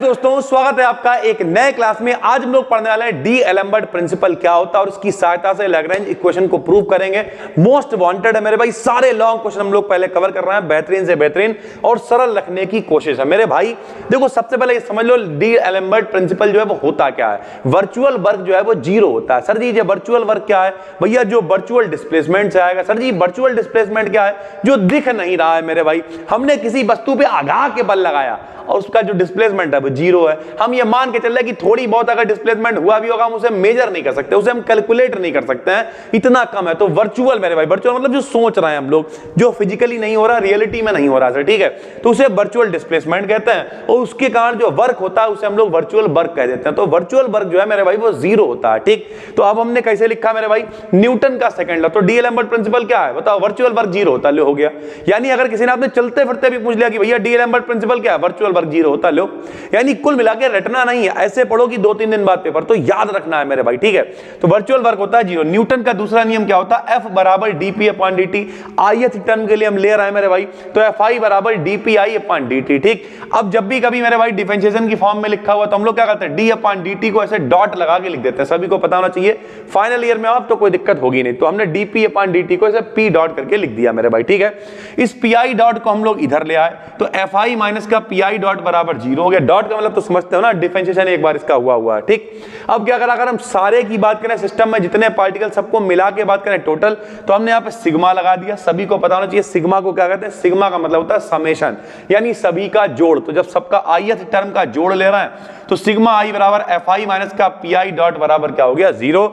दोस्तों स्वागत है आपका एक नए क्लास में। आज हम लोग पढ़ने वाले हैं डी-एलेम्बर्ट प्रिंसिपल क्या होता है और उसकी सहायता से लैग्रेंज इक्वेशन को प्रूव करेंगे। मोस्ट वांटेड है मेरे भाई, सारे लॉन्ग क्वेश्चन हम लोग पहले कवर कर रहे हैं, बेहतरीन से बेहतरीन और सरल रखने की कोशिश है मेरे भाई। देखो सबसे पहले ये समझ लो डी-एलेम्बर्ट प्रिंसिपल जो है वो होता क्या है। वर्चुअल वर्क जो है वो जीरो होता है। सर जी ये वर्चुअल वर्क क्या है? भैया जो वर्चुअल डिस्प्लेसमेंट से आएगा। सर जी वर्चुअल डिस्प्लेसमेंट क्या है? जो दिख नहीं रहा है मेरे भाई। हमने किसी वस्तु पे आगाह के बल लगाया और उसका जो डिस्प्लेसमेंट है वो जीरो है। हम ये मान के चल रहे हैं कि थोड़ी बहुत अगर डिस्प्लेसमेंट हुआ भी होगा हम उसे मेजर नहीं कर सकते, उसे हम कैलकुलेट नहीं कर सकते हैं, इतना कम है। तो वर्चुअल मेरे भाई, वर्चुअल मतलब जो सोच रहे हैं हम लोग, जो फिजिकली नहीं हो रहा, रियलिटी में नहीं हो रहा सर, ठीक है, तो उसे वर्चुअल डिस्प्लेसमेंट कहते हैं। और उसके कारण जो वर्क होता है उसे हम लोग वर्चुअल वर्क कह देते हैं। तो वर्चुअल वर्क जो है मेरे भाई वो जीरो होता है, ठीक। तो अब हमने कैसे लिखा मेरे भाई? न्यूटन का सेकंड लॉ। तो डी-एलेम्बर्ट प्रिंसिपल क्या है बताओ? वर्चुअल वर्क जीरो होता है, लो हो गया। यानी अगर किसी ने आपने चलते फिरते भी पूछ लिया कि भैया डी-एलेम्बर्ट प्रिंसिपल क्या है? वर्चुअल वर्क जीरो होता है, लो। यानी कुल मिला के रटना नहीं है, ऐसे पढ़ो कि 2-3 दिन बाद पेपर, तो याद रखना है मेरे भाई, ठीक है। तो वर्चुअल वर्क होता है जीरो। न्यूटन का दूसरा नियम क्या होता है? F बराबर dp upon dt। ith term के लिए हम ले रहे हैं मेरे भाई, तो Fi बराबर dpi अपॉन dt, ठीक। अब जब भी कभी मेरे भाई डिफरेंशिएशन की फॉर्म में लिखा हुआ तो हम लोग क्या करते हैं? d अपॉन dt को ऐसे डॉट लगा के लिख देते हैं। सभी को पता होना चाहिए, फाइनल ईयर में आप तो कोई दिक्कत होगी नहीं। तो हमने dp अपॉन dt को ऐसे p डॉट करके लिख दिया मेरे भाई, ठीक है। इस pi डॉट को हम लोग इधर ले आए तो Fi माइनस का pi डॉट बराबर जीरो हो गया। डॉट का मतलब तो समझते हो ना, डिफरेंशिएशन एक बार इसका हुआ है, ठीक। अब क्या करा, अगर हम सारे की बात करें, सिस्टम में जितने पार्टिकल सबको मिला के बात करें टोटल, तो हमने यहाँ पे सिग्मा लगा दिया। सभी को पता होना चाहिए सिग्मा को क्या कहते हैं? सिग्मा का मतलब होता है समेशन, यानी सभी का जोड़। तो जब सबका ith टर्म का जोड़ ले रहा है तो सिग्मा i बराबर Fi माइनस का pi डॉट बराबर क्या हो गया? जीरो।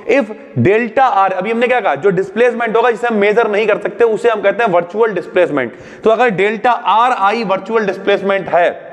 इफ डेल्टा आर, अभी हमने क्या कहा? जो डिस्प्लेसमेंट होगा जिसे हम मेजर नहीं कर सकते उसे हम कहते हैं वर्चुअल डिस्प्लेसमेंट। तो अगर डेल्टा आर आई वर्चुअल डिस्प्लेसमेंट है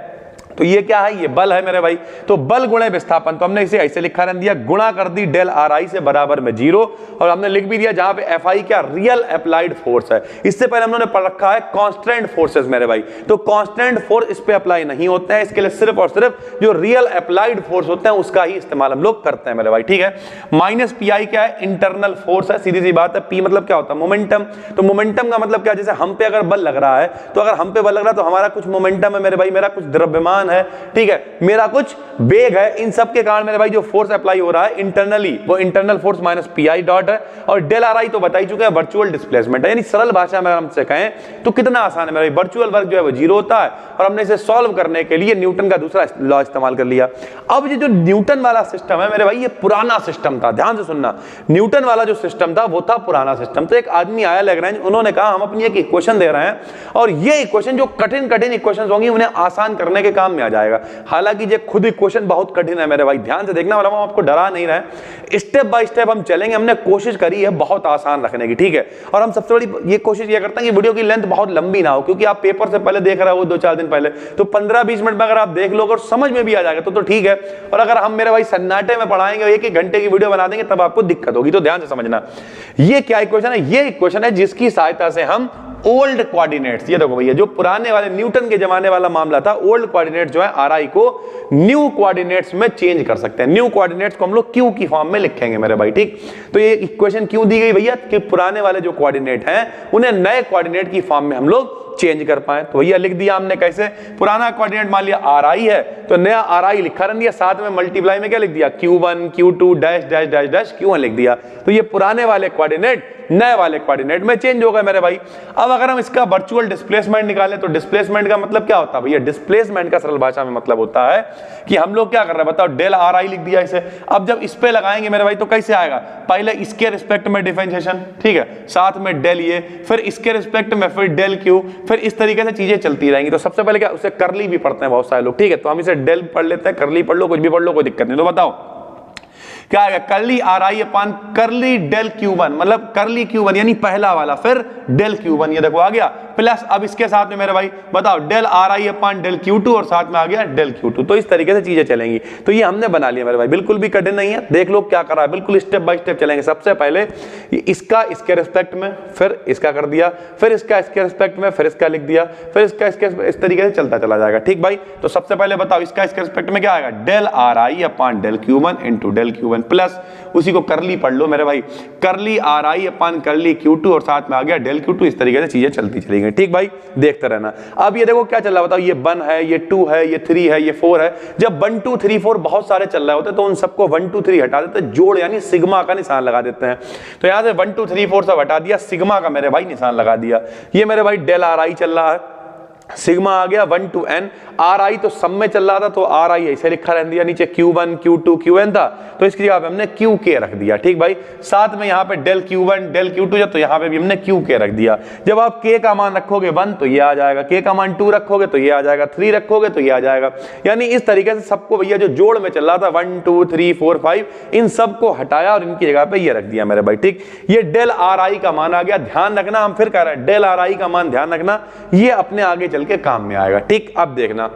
तो ये क्या है? ये बल है मेरे भाई। तो बल गुणे विस्थापन, तो हमने इसे ऐसे लिखा रहने दिया, गुणा कर दी डेल आर आई से बराबर में जीरो। और हमने लिख भी दिया जहां पे एफ आई क्या? रियल अप्लाइड फोर्स है। इससे पहले हमने पढ़ रखा है कांस्टेंट फोर्सेस मेरे भाई। तो कांस्टेंट फोर्स इस पे अप्लाई नहीं होते हैं, इसके लिए सिर्फ और सिर्फ जो रियल अप्लाइड फोर्स होते हैं उसका ही इस्तेमाल हम लोग करते हैं मेरे भाई, ठीक है। माइनस पी आई क्या है? इंटरनल फोर्स है, सीधी सी बात है। पी मतलब क्या होता है? मोमेंटम। तो मोमेंटम का मतलब क्या? जैसे हम पे अगर बल लग रहा है, तो अगर हम पे बल लग रहा है तो हमारा कुछ मोमेंटम है मेरे भाई, मेरा कुछ द्रव्यमान है, ठीक है, मेरा कुछ वेग है। इन सब के कारण मेरे भाई जो फोर्स अप्लाई हो रहा है इंटरनली, वो internal force minus P I dot है। और डेल आर आई तो बता ही चुके हैं, वर्चुअल डिस्प्लेसमेंट है। यानी सरल भाषा में हमसे कहें तो कितना आसान है मेरे भाई, वर्चुअल वर्क जो है वो जीरो होता है। और हमने इसे सॉल्व करने के लिए न्यूटन का दूसरा लॉ इस्तेमाल कर लिया। अब ये जो न्यूटन वाला सिस्टम है मेरे भाई, ये पुराना सिस्टम था, ध्यान से सुनना। न्यूटन वाला जो सिस्टम था वो था पुराना सिस्टम। तो एक आदमी आया लैग्रेंज, उन्होंने कहा हम अपनी एक इक्वेशन दे रहे हैं और ये इक्वेशन जो कठिन कठिन इक्वेशन होंगी उन्हें आसान करने के काम में आ जाएगा। हालांकि ये खुद इक्वेशन बहुत कठिन है मेरे भाई, ध्यान से देखना वाला, हम आपको डरा नहीं रहे, स्टेप बाय स्टेप हम चलेंगे। हमने कोशिश करी है बहुत आसान रखने की, ठीक है। और हम सबसे बड़ी ये कोशिश ये करते हैं कि वीडियो की लेंथ बहुत लंबी ना हो, क्योंकि आप पेपर से पहले देख रहे हो 2-4 दिन पहले, तो 15-20 मिनट में अगर आप देख लोगे और समझ में भी आ जाएगा तो ठीक है। और अगर हम मेरे भाई सन्नाटे में पढ़ाएंगे, 1-1 घंटे की वीडियो बना देंगे, तब आपको दिक्कत होगी। तो ध्यान से समझना, ये क्या इक्वेशन है? ये इक्वेशन है जिसकी सहायता से हम ओल्ड कोऑर्डिनेट्स, ये देखो भैया, जो पुराने वाले न्यूटन के जमाने वाला मामला था, ओल्ड कोऑर्डिनेट्स जो है आर आई को न्यू कोऑर्डिनेट्स में चेंज कर सकते हैं। न्यू कोऑर्डिनेट्स को हम लोग क्यू की फॉर्म में लिखेंगे मेरे भाई, ठीक। तो ये इक्वेशन क्यों दी गई भैया? कि पुराने वाले जो कोऑर्डिनेट हैं उन्हें नए कोऑर्डिनेट की फॉर्म में हम लोग चेंज कर पाए। तो भैया लिख दिया हमने कैसे? पुराना कोऑर्डिनेट मान लिया आर आई है, तो नया आर आई लिखा रह दिया, साथ में मल्टीप्लाई में क्या लिख दिया? Q1 Q2 dash dash dash dash Q1 लिख दिया। तो ये पुराने वाले कोऑर्डिनेट नए वाले कोऑर्डिनेट में चेंज हो गए मेरे भाई। अब अगर हम इसका वर्चुअल डिस्प्लेसमेंट निकालें तो डिस्प्लेसमेंट का मतलब क्या होता है भैया? डिस्प्लेसमेंट का सरल भाषा में मतलब होता है कि हम लोग क्या कर रहे हैं बताओ? डेल आर आई लिख दिया इसे। अब जब इस पे लगाएंगे मेरे भाई तो कैसे आएगा? पहले इसके रिस्पेक्ट में डिफरेंशिएशन, ठीक है, साथ में डेल ये, फिर इसके रिस्पेक्ट में फिर डेल क्यू, फिर इस तरीके से चीजें चलती रहेंगी। तो सबसे पहले क्या, उसे करली भी पढ़ते हैं बहुत सारे लोग, ठीक है। तो हम इसे डेल पढ़ लेते हैं, करली पढ़ लो, कुछ भी पढ़ लो, कोई दिक्कत नहीं। तो बताओ क्या आएगा? करली आर आई अपान करली डेल Q1, मतलब करली Q1 यानी पहला वाला, फिर डेल Q1, ये देखो आ गया, प्लस अब इसके साथ में मेरे भाई बताओ del R I upon del Q2 और साथ में आ गया डेल Q2। तो इस तरीके से चीजें चलेंगी। तो ये हमने बना लिया मेरे भाई, बिल्कुल भी कठिन नहीं है। देख लो क्या करा है, बिल्कुल स्टेप बाय स्टेप चलेंगे। सबसे पहले इसका इसके रिस्पेक्ट में, फिर इसका कर दिया, फिर इसका इसके रिस्पेक्ट में, फिर इसका लिख दिया, फिर इसका इसके, इस तरीके से चलता चला जाएगा, ठीक भाई। तो सबसे पहले बताओ इसका इसके रिस्पेक्ट में क्या आएगा? Del R I upon del Q1 into del del Q1 plus उसी को करली पढ़ लो मेरे भाई, करली RI अपन करली Q2 और साथ में आ गया डेल Q2। इस तरीके से चीजें चलती चली गई। ठीक भाई, देखते रहना। अब ये देखो क्या चल रहा है बताओ, ये 1 है, ये 2 है, ये 3 है, ये 4 है। जब 1 2 3 4 बहुत सारे चल रहे होते तो उन सबको 1 2 3 हटा देते, जोड़ यानी सिग्मा का निशान लगा देते हैं। तो यहां से 1 2 3 4 सब हटा दिया, सिग्मा का मेरे भाई निशान लगा दिया। ये मेरे भाई डेल RI चल रहा है, सिग्मा आ गया 1 to n, RI तो सब में चल रहा था तो RI ऐसे लिखा रह दिया, नीचे Q1 Q2 Qn था तो इसकी जगह पे हमने QK रख दिया। ठीक भाई, साथ में यहाँ पे डेल Q1 डेल Q2 जब, तो यहाँ पे भी हमने QK रख दिया। जब आप K का मान रखोगे 1 तो ये आ जाएगा, K का मान 2 रखोगे तो ये आ जाएगा, 3 रखोगे तो ये आ जाएगा। यानी इस तरीके से सबको भैया जो जोड़ में चल रहा था 1 2 3 4 5 इन सबको हटाया और इनकी जगह पे ये रख दिया मेरे भाई। ठीक, ये डेल RI का मान आ गया, ध्यान रखना, हम फिर कह रहे हैं डेल RI का मान ध्यान रखना, ये अपने आगे चल के काम में आएगा। ठीक, अब देखना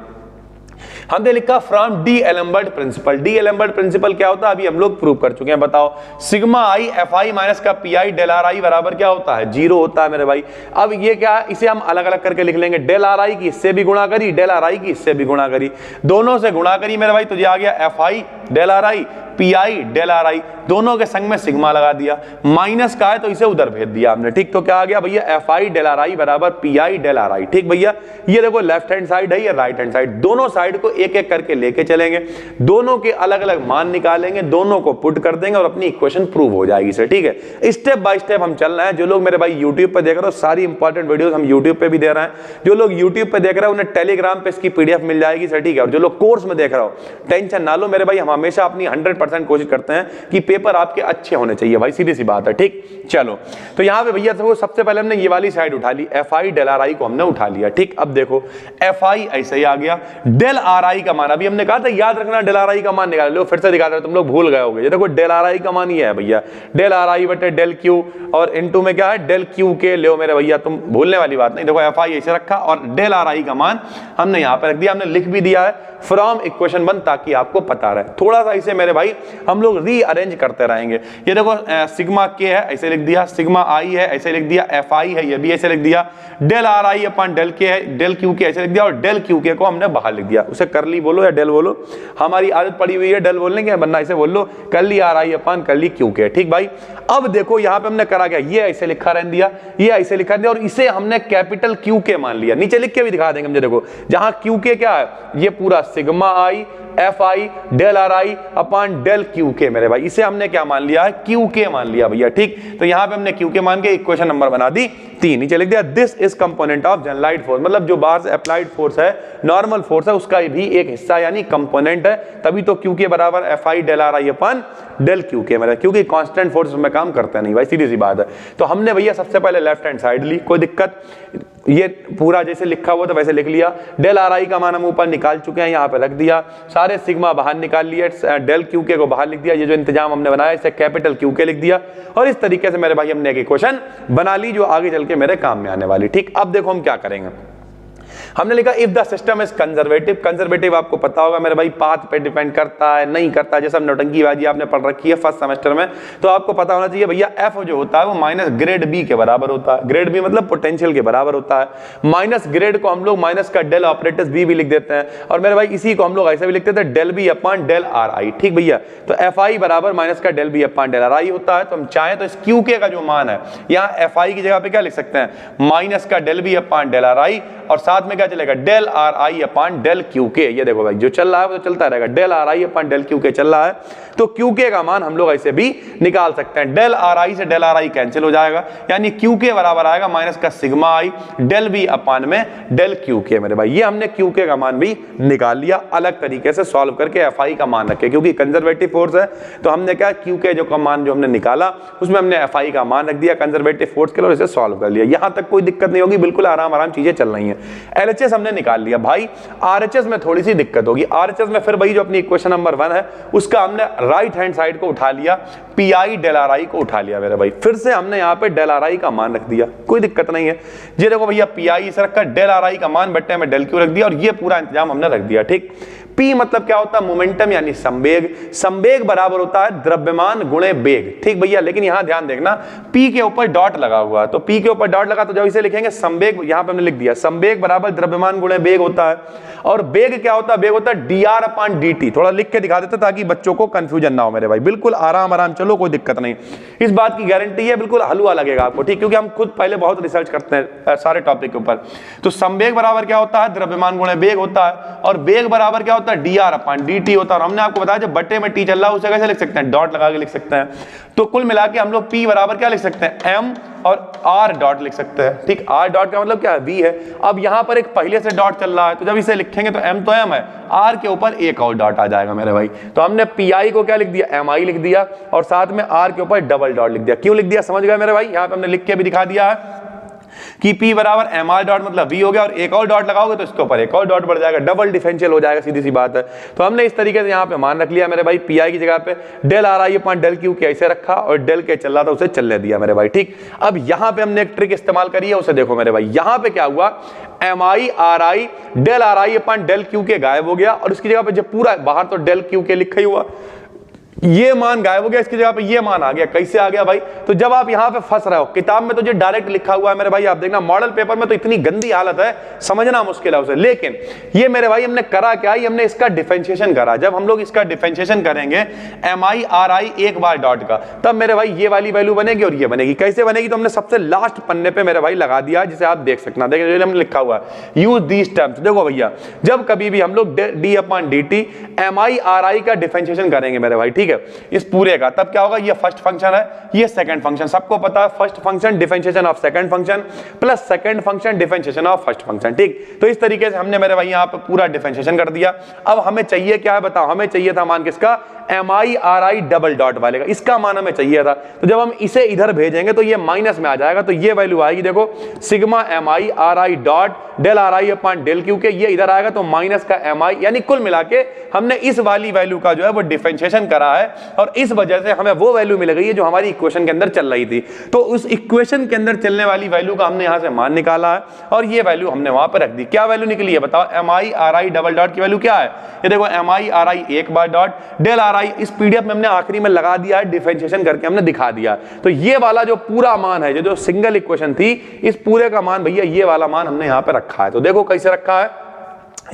हमने लिखा from D'Alembert principle. D'Alembert principle क्या होता है अभी हम लोग प्रूव कर चुके हैं। बताओ, sigma I F I minus का P I del R I बराबर क्या होता है, 0 होता है मेरे भाई। अब ये क्या, इसे हम अलग अलग करके लिख लेंगे, डेल आर आई की इससे भी गुणा करी, डेल आर आई की इससे भी गुणा करी, दोनों से गुणा करी मेरे भाई, तो ये आ गया F I del R I P I del R I, दोनों के संग में सिग्मा लगा दिया, माइनस का है तो इसे उधर भेज दिया हमने। ठीक, तो क्या आ गया भैया, F I del R I बराबर P I del R I. ठीक भैया, ये देखो लेफ्ट हैंड साइड है, ये राइट हैंड साइड, दोनों साइड को एक एक करके लेके चलेंगे, दोनों के अलग अलग मान निकालेंगे, दोनों को पुट कर देंगे और अपनी इक्वेशन प्रूव हो जाएगी सर। ठीक है, स्टेप बाय स्टेप हम चल रहे हैं। जो लोग मेरे भाई यूट्यूब पे देख रहे हो, सारी इंपॉर्टेंट वीडियोस हम यूट्यूब पे भी दे रहे हैं। जो लोग यूट्यूब पे देख रहे हैं उन्हें टेलीग्राम पे इसकी पीडीएफ मिल जाएगी सर। ठीक है, और जो लोग कोर्स में देख रहे हो टेंशन ना लो मेरे भाई, हम हमेशा अपनी 100% कोशिश करते हैं कि पेपर आपके अच्छे होने चाहिए भाई, सीधी सी बात है। ठीक, चलो तो यहां पे भैया देखो, सबसे पहले हमने ये वाली साइड उठा ली, F I del R I को हमने उठा लिया। ठीक, अब देखो एफ आई ऐसे ही आ गया, डेल आर आई का मान अभी हमने कहा था याद रखना, डेल आर आई का मान निकाल लो, फिर से दिखा रहे तुम लोग भूल गए होगे। ये देखो डेल आर आई का मान ये है भैया, डेल आर आई बटे डेल क्यू, और इनटू में क्या है डेल क्यू के, लो मेरे भैया तुम भूलने वाली बात नहीं। देखो एफ आई ऐसे रखा और डेल आर आई का मान हमने यहां पर रख दिया, हमने लिख भी दिया है फ्रॉम इक्वेशन 1 ताकि आपको पता रहे। थोड़ा सा इसे मेरे भाई हम लोग रीअरेंज करते रहेंगे। ये देखो सिग्मा के है ऐसे लिख दिया, सिग्मा आई है ऐसे लिख दिया, एफ आई है ये भी ऐसे लिख दिया, del R I upon del के है, डेल क्यू के ऐसे लिख दिया, और डेल क्यू के को हमने बाहर लिख दिया। उसे करली बोलो या डेल बोलो, हमारी आदत पड़ी हुई है डेल बोलने की, वरना इसे बोल लो करली आर आई अपन करली क्यू के। ठीक भाई, अब देखो यहां पे हमने करा क्या, ये ऐसे लिखा रहने दिया, ये ऐसे लिखा दिया, और इसे हमने कैपिटल क्यू के मान लिया। नीचे लिख के भी दिखा देंगे मुझे, देखो जहां क्यू के क्या है, ये पूरा sigma I F I del R I upon del Q के मेरे भाई, इसे हमने क्या मान लिया है, क्यू के मान लिया भैया। ठीक, तो यहां पे हमने क्यू के मान के इक्वेशन नंबर बना दी 3। नीचे लिख दिया this is component of generalized force, मतलब जो बाहर से अप्लाइड फोर्स है, नॉर्मल फोर्स है, उसका भी एक हिस्सा यानी कंपोनेंट है, तभी तो क्यू के बराबर F I del R I upon del Q के मेरा, क्योंकि कांस्टेंट फोर्स में काम करता नहीं भाई, सीधी सी बात है। तो हमने भैया सबसे पहले लेफ्ट हैंड साइड ली, कोई दिक्कत, ये पूरा जैसे लिखा हुआ था वैसे लिख लिया, डेल आर आई का मान हम ऊपर निकाल चुके हैं, यहाँ पे रख दिया, सारे सिग्मा बाहर निकाल लिए, डेल क्यू के को बाहर लिख दिया, ये जो इंतजाम हमने बनाया इसे कैपिटल क्यू के लिख दिया, और इस तरीके से मेरे भाई हमने एक इक्वेशन बना ली जो आगे चल के मेरे काम में आने वाली। ठीक, अब देखो हम क्या करेंगे, हमने लिखा if the system is conservative. Conservative आपको पता होगा मेरे भाई, पाथ पे डिपेंड करता है नहीं करता है, जैसे नौटंकी बाजी आपने पढ़ रखी है फर्स्ट सेमेस्टर में, तो आपको पता होना चाहिए भैया एफ जो होता है वो माइनस ग्रेड बी के बराबर होता है, ग्रेड बी मतलब पोटेंशियल के बराबर होता है, माइनस ग्रेड को हम लोग माइनस का डेल ऑपरेटर्स बी भी लिख देते हैं, और मेरे भाई इसी को हम लोग ऐसे भी लिखते थे del B upon del R I. ठीक भैया, तो एफ आई बराबर माइनस का del B upon del R I होता है। तो हम चाहें तो इस क्यू के का जो मान है, यहाँ एफ आई की जगह पे क्या लिख सकते हैं, माइनस का del B upon del R I, और साथ में क्या चलेगा del R I upon del Q के। ये देखो भाई जो चल रहा है वो तो चलता रहेगा, del R I upon del Q के चल रहा है, तो क्यू के का मान हम लोग ऐसे भी निकाल सकते हैं, डेल आर आई से डेल आर आई कैंसिल हो जाएगा, यानी क्यू के बराबर आएगा माइनस का सिग्मा आई डेल बी अपॉन में डेल क्यू के मेरे भाई। ये हमने क्यू के का मान भी निकाल लिया अलग तरीके से सॉल्व करके, एफ आई का मान रखे, क्योंकि कंजर्वेटिव फोर्स है तो हमने क्या क्यू के जो का मान जो हमने निकाला उसमें हमने एफ आई का मान रख दिया कंजर्वेटिव फोर्स के लिए, और इसे सॉल्व कर लिया। यहां तक कोई दिक्कत नहीं होगी, बिल्कुल आराम आराम चीजें चल रही हैं। एलएचएस हमने निकाल लिया भाई, आरएचएस में थोड़ी सी दिक्कत होगी। आरएचएस में फिर भाई जो अपनी इक्वेशन नंबर 1 है उसका हमने राइट हैंड साइड को उठा लिया, P I del R I को उठा लिया मेरे भाई, फिर से हमने यहाँ पे डेल आर आई का मान रख दिया, कोई दिक्कत नहीं है। ये देखो भैया पी आई इसे रखा, डेल आर आई का मान बट्टे में डेल क्यू रख दिया, और ये पूरा इंतजाम हमने रख दिया। ठीक, P मतलब क्या होता है, मोमेंटम यानी संवेग। संवेग बराबर होता है द्रव्यमान गुणे वेग, ठीक भैया। लेकिन यहां ध्यान देखना, P के ऊपर डॉट लगा हुआ है, तो P के ऊपर डॉट लगा तो जब इसे लिखेंगे संवेग, यहां पे हमने लिख दिया संवेग बराबर द्रव्यमान गुणे वेग होता है। और वेग क्या होता है, वेग होता है dr/dt। थोड़ा लिख के दिखा देते ताकि बच्चों को कंफ्यूजन ना हो मेरे भाई, बिल्कुल आराम आराम चलो, कोई दिक्कत नहीं, इस बात की गारंटी है, बिल्कुल हलवा लगेगा आपको, ठीक, क्योंकि हम खुद पहले बहुत रिसर्च करते हैं सारे टॉपिक के ऊपर। तो संवेग बराबर क्या होता है, द्रव्यमान गुणे वेग होता है, और वेग बराबर क्या होता है, dr/dt होता है। और हमने आपको बताया जब बट्टे में टी चल रहा है उसे कैसे लिख सकते हैं, डॉट लगा के लिख सकते हैं। तो कुल मिला के हम लोग P बराबर क्या लिख सकते हैं, m और r डॉट लिख सकते हैं, ठीक। r डॉट का मतलब क्या है, v है। अब यहां पर एक पहले से डॉट चल रहा है, तो जब इसे लिखेंगे तो m तो m है, r के ऊपर एक और डॉट आ जाएगा मेरे भाई। तो हमने pi को क्या लिख दिया, mi लिख दिया, और साथ में r के ऊपर डबल डॉट लिख दिया। क्यों लिख दिया समझ गए मेरे भाई, यहां पे हमने लिख के भी दिखा दिया है कि P बराबर mr डॉट मतलब v हो गया, और एक और डॉट लगाओगे तो इसके ऊपर एक और डॉट बढ़ जाएगा, डबल डिफरेंशियल हो जाएगा, सीधी सी बात है। तो हमने इस तरीके से यहाँ पे मान रख लिया मेरे भाई, Pi की जगह पे del RI upon del Q कैसे रखा, और डेल के चल रहा था उसे चलने दिया मेरे भाई, ठीक। अब यहाँ पे हमने एक ट्रिक इस्तेमाल करी है, उसे देखो मेरे भाई। यहाँ पे क्या हुआ, mi RI del RI upon del Q के गायब हो गया, और इसकी जगह पे जब पूरा बाहर तो डेल Q के लिखा ही हुआ, ये मान गायब हो गया, इसकी जगह पे ये मान आ गया। कैसे आ गया भाई, तो जब आप यहां पे फंस रहे हो, किताब में तो जो डायरेक्ट लिखा हुआ है मेरे भाई, आप देखना मॉडल पेपर में तो इतनी गंदी हालत है, समझना मुश्किल है उसे। लेकिन ये मेरे भाई हमने करा क्या, हमने इसका डिफरेंशिएशन करा। जब हम लोग इसका डिफरेंशिएशन करेंगे mi RI एक बार डॉट का, तब मेरे भाई ये वाली वैल्यू बनेगी और ये बनेगी। कैसे बनेगी, तो हमने सबसे लास्ट पन्ने पे मेरे भाई लगा दिया, जिसे आप देख सकना, देखिए हमने लिखा हुआ है यूज दीज टर्म्स। देखो भैया, जब कभी भी हम लोग d/dt mi RI का डिफरेंशिएशन करेंगे मेरे भाई, ठीक है, इस पूरे का, तब क्या होगा, ये फर्स्ट फंक्शन है, ये सेकंड फंक्शन, सबको पता है first function differentiation of second function plus second function differentiation of first function, ठीक। तो इस तरीके से हमने मेरे भाई यहाँ पे पूरा डिफरेंशिएशन कर दिया। अब हमें चाहिए क्या है बताओ, हमें चाहिए था मान किसका, mi RI डबल डॉट वाले का, इसका मान हमें चाहिए था। तो जब हम इसे इधर भेजेंगे तो ये माइनस में आ जाएगा, तो ये वैल्यू आएगी, देखो sigma mi RI dot del RI upon del Q के, ये इधर आएगा तो माइनस का mi, यानी कुल मिला के हमने इस वाली वैल्यू का जो है वो डिफरेंशिएशन करा है, और इस वजह से हमें वो वैल्यू मिल गई है जो हमारी इक्वेशन के अंदर चल रही थी। तो उस इक्वेशन के अंदर चलने वाली वैल्यू का हमने यहां से मान निकाला है, और ये वैल्यू हमने वहां पर रख दी। क्या वैल्यू निकली है बताओ, mi RI डबल डॉट की वैल्यू क्या है, ये देखो mi RI एक बार डॉट डेल RI, इस पीडीएफ में हमने आखिरी में लगा दिया है, डिफरेंशिएशन करके हमने दिखा दिया। तो ये वाला जो पूरा मान है, जो सिंगल इक्वेशन थी, इस पूरे का मान भैया ये वाला मान हमने यहां पे रखा है। तो देखो कैसे रखा है,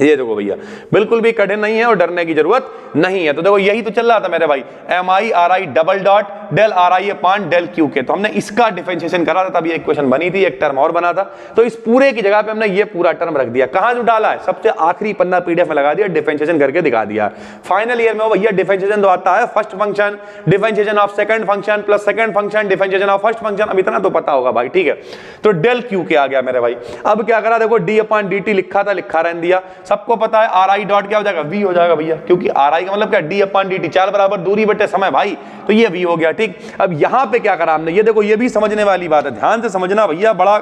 ये देखो भैया, बिल्कुल भी कठिन नहीं है और डरने की जरूरत नहीं है। तो देखो यही तो चल रहा था मेरे भाई, mi RI double dot del RI upon del Q के, तो हमने इसका डिफरेंशिएशन करा था, तब ये इक्वेशन बनी थी, एक टर्म और बना था। तो इस पूरे की जगह पे हमने ये पूरा टर्म रख दिया। कहां जो डाला है, सबसे आखिरी पन्ना पीडीएफ में लगा दिया, डिफरेंशिएशन करके दिखा दिया। फाइनल ईयर में भैया डिफरेंशिएशन तो आता है, first function differentiation of second function plus second function differentiation of first function, अब इतना तो पता होगा भाई, ठीक है। तो डेल Q के आ गया मेरे भाई। अब क्या करा, देखो d/dt लिखा था, लिखा रहने दिया, सबको पता है RI डॉट क्या हो जाएगा, v हो जाएगा भैया, क्योंकि RI का मतलब क्या, d/dt, चाल बराबर दूरी बटे समय भाई, तो ये v हो गया, ठीक। अब यहां पे क्या करा हमने, ये देखो ये भी समझने वाली बात है, ध्यान से समझना भैया, बड़ा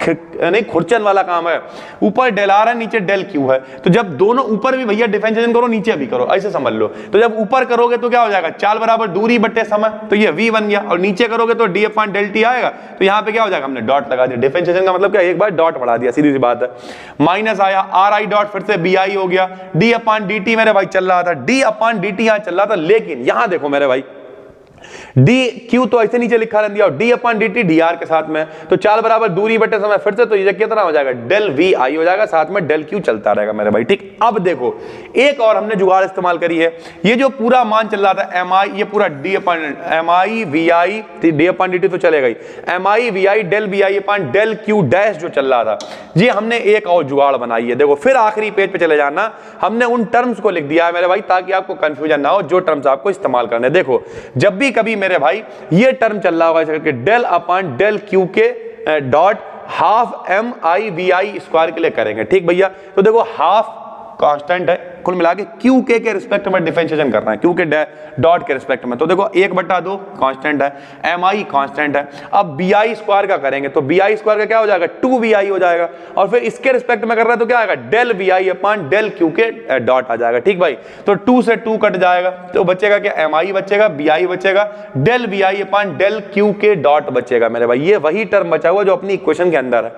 नहीं खुरचन वाला काम है। ऊपर डेल R है, नीचे डेल Q है, तो जब दोनों ऊपर भी भैया डिफरेंशिएशन करो, नीचे भी करो, ऐसे समझ लो। तो जब ऊपर करोगे तो क्या हो जाएगा, चाल बराबर दूरी बटे समय, तो ये v बन गया, और नीचे करोगे तो d/dt आएगा, तो यहां पे क्या हो जाएगा, हमने डॉट लगा दिया। डिफरेंशिएशन का मतलब क्या, एक बार डॉट बढ़ा दिया, सीधी सी बात है। माइनस आया, RI डॉट फिर से bi हो गया, d/dt मेरे भाई चल रहा था, d/dt यहां चल रहा था, लेकिन यहां देखो मेरे भाई, dq तो ऐसे नीचे लिखा रह दिया, और d/dt dr के साथ में, तो चाल बराबर दूरी बटे समय, फिर से तो ये कितना हो जाएगा, डेल vi हो जाएगा, साथ में डेल q चलता रहेगा मेरे भाई, ठीक। अब देखो एक और हमने जुगाड़ इस्तेमाल करी है, ये जो पूरा मान चल रहा था mi, ये पूरा mi vi d/dt तो चलेगा ही, mi vi del vi upon del q dash जो चल रहा था, ये हमने एक और जुगाड़ बनाई है। देखो फिर आखिरी पेज पे चले जाना, हमने उन टर्म्स को लिख दिया है मेरे भाई, ताकि आपको कंफ्यूजन ना हो, जो टर्म्स आपको इस्तेमाल करने। देखो जब भी कभी मेरे भाई ये टर्म चल रहा होगा ऐसे करके, डेल अपॉन डेल Q के dot half mi vi square के लिए करेंगे, ठीक भैया। तो देखो हाफ कांस्टेंट है, कुल मिला के क्यू के रिस्पेक्ट में डिफरेंशिएशन करना है, क्यू के डॉट के रिस्पेक्ट में, तो देखो 1/2 कांस्टेंट है, mi कांस्टेंट है। अब bi स्क्वायर का करेंगे तो bi स्क्वायर का क्या हो जाएगा, 2vi हो जाएगा, और फिर इसके रिस्पेक्ट में कर रहा है तो क्या आएगा, del vi upon del Q के डॉट आ जाएगा, ठीक भाई। तो 2 से 2 कट जाएगा, तो बचेगा क्या, mi बचेगा, bi बचेगा, del vi upon del Q के डॉट बचेगा मेरे भाई। ये वही टर्म बचा हुआ जो अपनी इक्वेशन के अंदर है,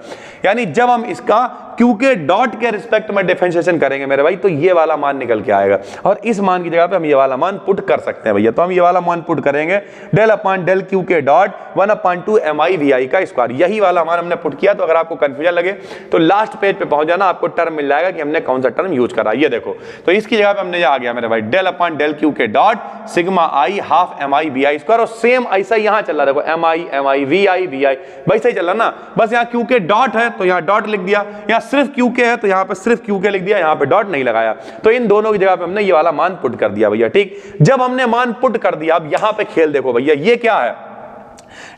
यानी जब हम इसका क्यू के डॉट के रिस्पेक्ट में डिफरेंशिएशन करेंगे मेरे भाई तो ये वाला मान निकल के आएगा, और इस मान की जगह पे हम ये वाला मान पुट कर सकते हैं भैया। तो हम ये वाला मान पुट करेंगे, डेल अपॉन डेल क्यू के डॉट 1/2 mi vi का स्क्वायर, यही वाला मान हमने पुट किया। तो अगर आपको कंफ्यूजन लगे तो लास्ट पेज पे पहुंच जाना, आपको टर्म मिल जाएगा कि हमने कौन सा टर्म यूज करा। ये देखो, तो इसकी जगह पे हमने आ गया मेरे भाई डेल अपॉन डेल क्यू के डॉट सिग्मा आई हाफ mi vi स्क्वायर, और सेम ऐसा यहां चल रहा है, देखो mi vi वैसे ही चल रहा ना, बस यहाँ क्यू के डॉट है तो यहाँ डॉट लिख दिया, यहाँ सिर्फ क्यू के है तो यहाँ पे सिर्फ क्यू के लिख दिया, यहाँ पे डॉट नहीं लगाया। तो इन दोनों की जगह पे हमने ये वाला मान पुट कर दिया भैया। ठीक, जब हमने मान पुट कर दिया, अब यहाँ पे खेल देखो भैया, ये क्या है,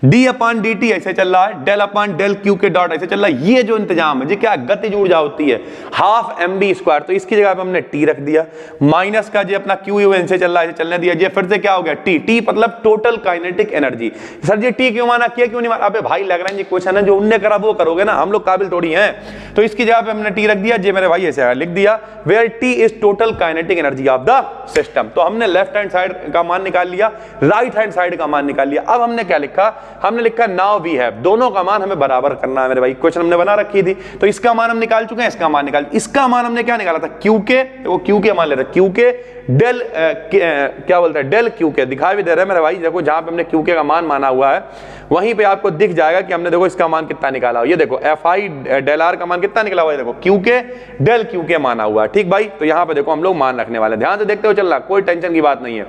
डी अपॉन डी टी ऐसे चल रहा है, डेल अपॉन डेल क्यू के डॉट ऐसे चल रहा है। ये जो इंतजाम है, ये क्या गतिज ऊर्जा होती है, हाफ एम बी स्क्वायर, तो इसकी जगह पे हमने टी रख दिया, माइनस का जो अपना क्यू यू ऐसे चल रहा है, चलने दिया, ये फिर से क्या हो गया टी, टी मतलब total kinetic energy. Sir G T क्यों माना, किया क्यों नहीं माना, अबे भाई लग रहा है क्वेश्चन है जो उनने करा वो करोगे ना, हम लोग काबिल थोड़ी हैं। तो इसकी जगह पे हमने टी रख दिया, जे मेरे भाई ऐसे लिख दिया, where T is total kinetic energy of the system. तो हमने लेफ्ट हैंड साइड का मान निकाल लिया, राइट हैंड साइड का मान निकाल लिया। अब हमने क्या लिखा, हमने लिखा नाउ वी हैव, दोनों का मान हमें बराबर करना है मेरे भाई, क्वेश्चन हमने बना रखी थी। तो इसका मान हम निकाल चुके हैं, इसका मान निकाल, इसका मान हमने क्या निकाला था, क्यू के, वो क्यू के मान लेते हैं, क्यू के डेल क्या बोलते हैं, डेल क्यू के, दिखा भी दे रहे हैं मेरे भाई, देखो जहां पे हमने क्यू के का मान माना हुआ है वहीं पे आपको दिख जाएगा कि हमने देखो इसका मान कितना निकाला, ये देखो एफ आई डेल आर का मान कितना निकला हुआ है, देखो क्यू के डेल क्यू के माना हुआ है। ठीक भाई, तो यहां पे देखो हम लोग मान रखने वाले, ध्यान से देखते हो चल रहा, कोई टेंशन की बात नहीं है।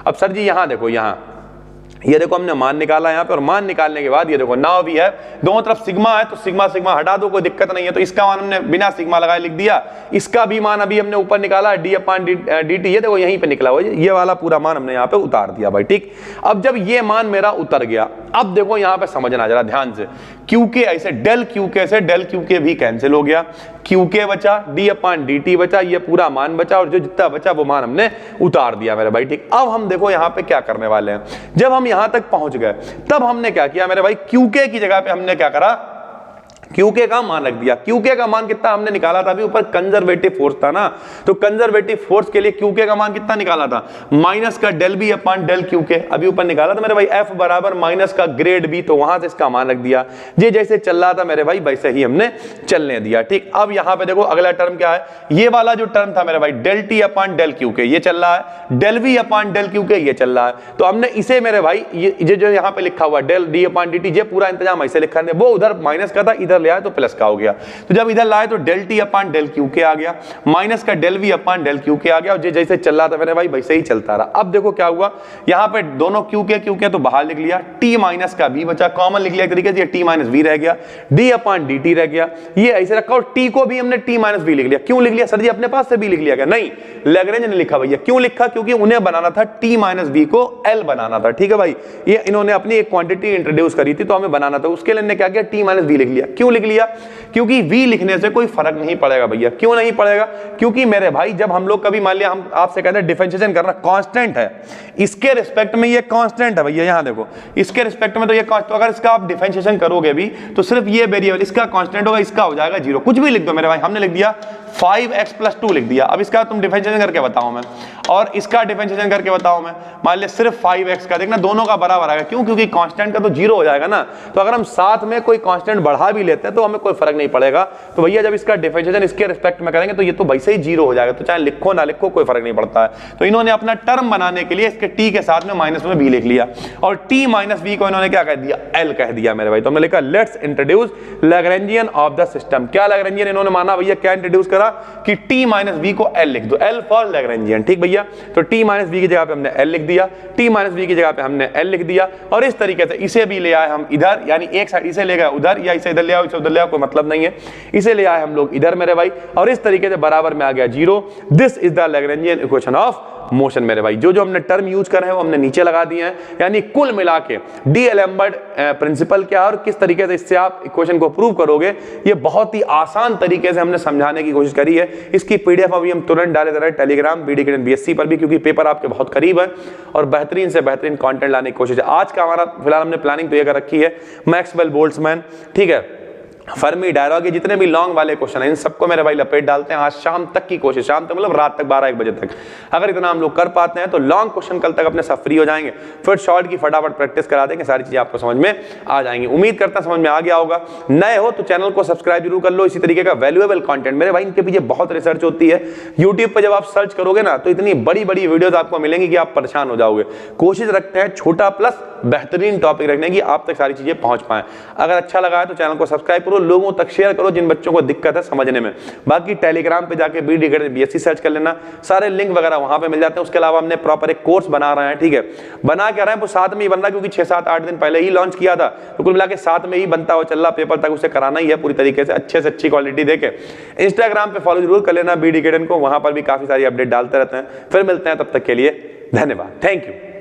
अब सर जी यहां देखो, यहां ये देखो हमने मान निकाला यहाँ पे, और मान निकालने के बाद ये देखो नाउ भी है, दोनों तरफ सिग्मा है तो सिग्मा सिग्मा हटा दो, कोई दिक्कत नहीं है। तो इसका मान हमने बिना सिग्मा लगाए लिख दिया, इसका भी मान अभी हमने ऊपर निकाला डी अपॉन डी टी, ये देखो यहीं पे निकला हुआ है, ये वाला पूरा मान हमने यहाँ पे उतार दिया भाई। ठीक, अब जब ये मान मेरा उतर गया, अब देखो यहाँ पे समझना जरा ध्यान से, क्यू के ऐसे डेल क्यू के से डेल क्यू के भी कैंसिल हो गया, क्यू के बचा, डी अपॉन डी टी बचा, ये पूरा मान बचा, और जो जितना बचा वो मान हमने उतार दिया मेरे भाई। ठीक, अब हम देखो यहाँ पे क्या करने वाले हैं, जब हम यहाँ तक पहुंच गए तब हमने क्या किया मेरे भाई, क्यू के की जगह पे हमने क्या करा, क्यू के का मान रख दिया। क्यू के का मान कितना हमने निकाला था, अभी ऊपर कंजर्वेटिव फोर्स था ना, तो कंजर्वेटिव फोर्स के लिए क्यू के का मान कितना निकाला था, माइनस का del B upon del Q के, अभी ऊपर निकाला था मेरे भाई, एफ बराबर माइनस का ग्रेड बी, तो वहां से इसका मान रख दिया, ये जैसे चल रहा था मेरे भाई वैसे ही हमने चलने दिया। ठीक, अब यहाँ पे देखो अगला टर्म क्या है, ये वाला जो टर्म था मेरे भाई del T upon del Q के, ये चल रहा है, del V upon del Q के, ये चल रहा है। तो हमने इसे मेरे भाई ये जो यहाँ पे लिखा हुआ del D upon D T, ये पूरा इंतजाम ऐसे लिखा है, वो उधर माइनस का था, इधर ले आए तो प्लस का हो गया। तो जब इधर लाए तो del T upon del Q के आ गया, माइनस का del V upon del Q के आ गया, और जैसे चल रहा था मेरे भाई वैसे ही चलता रहा। अब देखो क्या हुआ, यहाँ पे दोनों क्यू के तो बाहर लिख लिया, टी माइनस का वी बचा, कॉमन लिख लिया एक तरीके से, टी माइनस वी रह गया, डी अपॉन डी टी रह गया, ये ऐसे रखा, और टी को भी हमने टी माइनस वी लिख लिया। क्यों लिख लिया सर जी, अपने पास से भी लिख लिया क्या, नहीं, लैग्रेंज ने लिखा भैया। क्यों लिखा, क्योंकि उन्हें बनाना था टी माइनस वी को एल बनाना था। ठीक है भाई, ये इन्होंने अपनी एक क्वांटिटी इंट्रोड्यूस करी थी तो हमें बनाना था, उसके लिए क्या किया, टी माइनस वी लिख लिया। क्यों लिख लिया, क्योंकि वी लिखने से कोई फर्क नहीं पड़ेगा भैया। क्यों नहीं पड़ेगा, क्योंकि मेरे भाई जब हम लोग कभी मान लिया हम आपसे कहते हैं डिफरेंशिएशन करना, कांस्टेंट है, इसके रिस्पेक्ट में ये कांस्टेंट है भैया, यहां देखो इसके रिस्पेक्ट में तो ये कांस्टेंट, तो अगर इसका आप डिफरेंशिएशन करोगे भी तो सिर्फ ये वेरिएबल इसका कांस्टेंट होगा, इसका हो जाएगा जीरो। कुछ भी लिख दो मेरे भाई, हमने लिख दिया 5x+2 लिख दिया। अब इसका तुम डिफरेंशिएशन करके बताओ मैं, और इसका डिफरेंशिएशन करके बताओ मैं, मान लिया सिर्फ 5x का, देखना दोनों का बराबर आएगा। क्यों, क्योंकि कांस्टेंट का तो जीरो हो जाएगा ना, तो अगर हम साथ में कोई कांस्टेंट बढ़ा भी लेते हैं तो हमें कोई फर्क नहीं पड़ेगा। तो भैया जब इसका डिफरेंशिएशन इसके रिस्पेक्ट में करेंगे तो ये तो वैसे ही जीरो हो जाएगा, तो चाहे लिखो ना लिखो कोई फर्क नहीं पड़ता है। तो इन्होंने अपना टर्म बनाने के लिए इसके टी के साथ में माइनस में बी लिख लिया, और टी माइनस बी को इन्होंने क्या कह दिया, एल कह दिया मेरे भाई। तो हमने लिखा let's introduce Lagrangian of the system. क्या लैग्रेंजियन इन्होंने माना भैया, क्या इंट्रोड्यूस करा कि टी माइनस बी को एल लिख दो, एल फॉर लैग्रेंजियन। ठीक भैया, तो टी माइनस बी की जगह पे हमने एल लिख दिया, टी माइनस बी की जगह पे हमने एल लिख दिया, और इस तरीके से इसे भी ले आए हम इधर, यानी एक साइड इसे ले गए उधर, या इसे इधर ले आओ इसे उधर ले आओ, कोई मतलब नहीं है, इसे ले आए हम लोग इधर मेरे भाई, और इस तरीके से बराबर में आ गया zero. This is the Lagrangian equation of motion मेरे भाई। जो जो हमने टर्म यूज कर रहे हैं वो हमने नीचे लगा दिए हैं, यानी कुल मिला के डी-एलेम्बर्ट प्रिंसिपल क्या है और किस तरीके से इससे आप इक्वेशन को प्रूव करोगे, ये बहुत ही आसान तरीके से हमने समझाने की कोशिश करी है। इसकी पीडीएफ अभी हम तुरंत डाले दे रहे हैं टेलीग्राम बीडी किरण बीएससी पर भी, क्योंकि पेपर आपके बहुत करीब है और बेहतरीन से बेहतरीन कंटेंट लाने की कोशिश है। आज का हमारा फिलहाल हमने प्लानिंग तो ये कर रखी है, मैक्सवेल बोल्ट्जमैन, ठीक है, फर्मी, डायलॉग, जितने भी लॉन्ग वाले क्वेश्चन हैं इन सबको मेरे भाई लपेट डालते हैं आज शाम तक की कोशिश, शाम तक मतलब रात तक 12-1 बजे तक। अगर इतना हम लोग कर पाते हैं तो लॉन्ग क्वेश्चन कल तक अपने सब फ्री हो जाएंगे, फिर शॉर्ट की फटाफट प्रैक्टिस करा देंगे, सारी चीजें आपको समझ में आ जाएंगी। उम्मीद करता समझ में आ गया होगा। नए हो तो चैनल को सब्सक्राइब जरूर कर लो। इसी तरीके का वैल्यूएबल कंटेंट मेरे भाई, इनके पीछे बहुत रिसर्च होती है। यूट्यूब पर जब आप सर्च करोगे ना तो इतनी बड़ी बड़ी वीडियोस आपको मिलेंगी कि आप परेशान हो जाओगे। कोशिश रखते हैं छोटा प्लस बेहतरीन टॉपिक रखने की, आप तक सारी चीजें पहुंच पाए। अगर अच्छा लगा है तो चैनल को सब्सक्राइब करो, लोगों तक शेयर करो जिन बच्चों को दिक्कत है समझने में। बाकी टेलीग्राम पे जाके BD Academy BSc सर्च कर लेना, सारे लिंक वगैरह वहां पे मिल जाते हैं। उसके अलावा हमने प्रॉपर एक कोर्स बना रहे हैं, ठीक है, बना क्या रहे हैं वो साथ में ही बन रहा है क्योंकि 6-7-8 दिन पहले ही लॉन्च किया था, तो कुल मिला के साथ में ही बनता हुआ चल रहा, पेपर तक उसे कराना ही है पूरी तरीके से, अच्छे से अच्छी क्वालिटी देके। इंस्टाग्राम पे फॉलो जरूर कर लेना BD Academy को, वहां पर भी काफी सारी अपडेट डालते रहते हैं। फिर मिलते हैं, तब तक के लिए धन्यवाद, थैंक यू।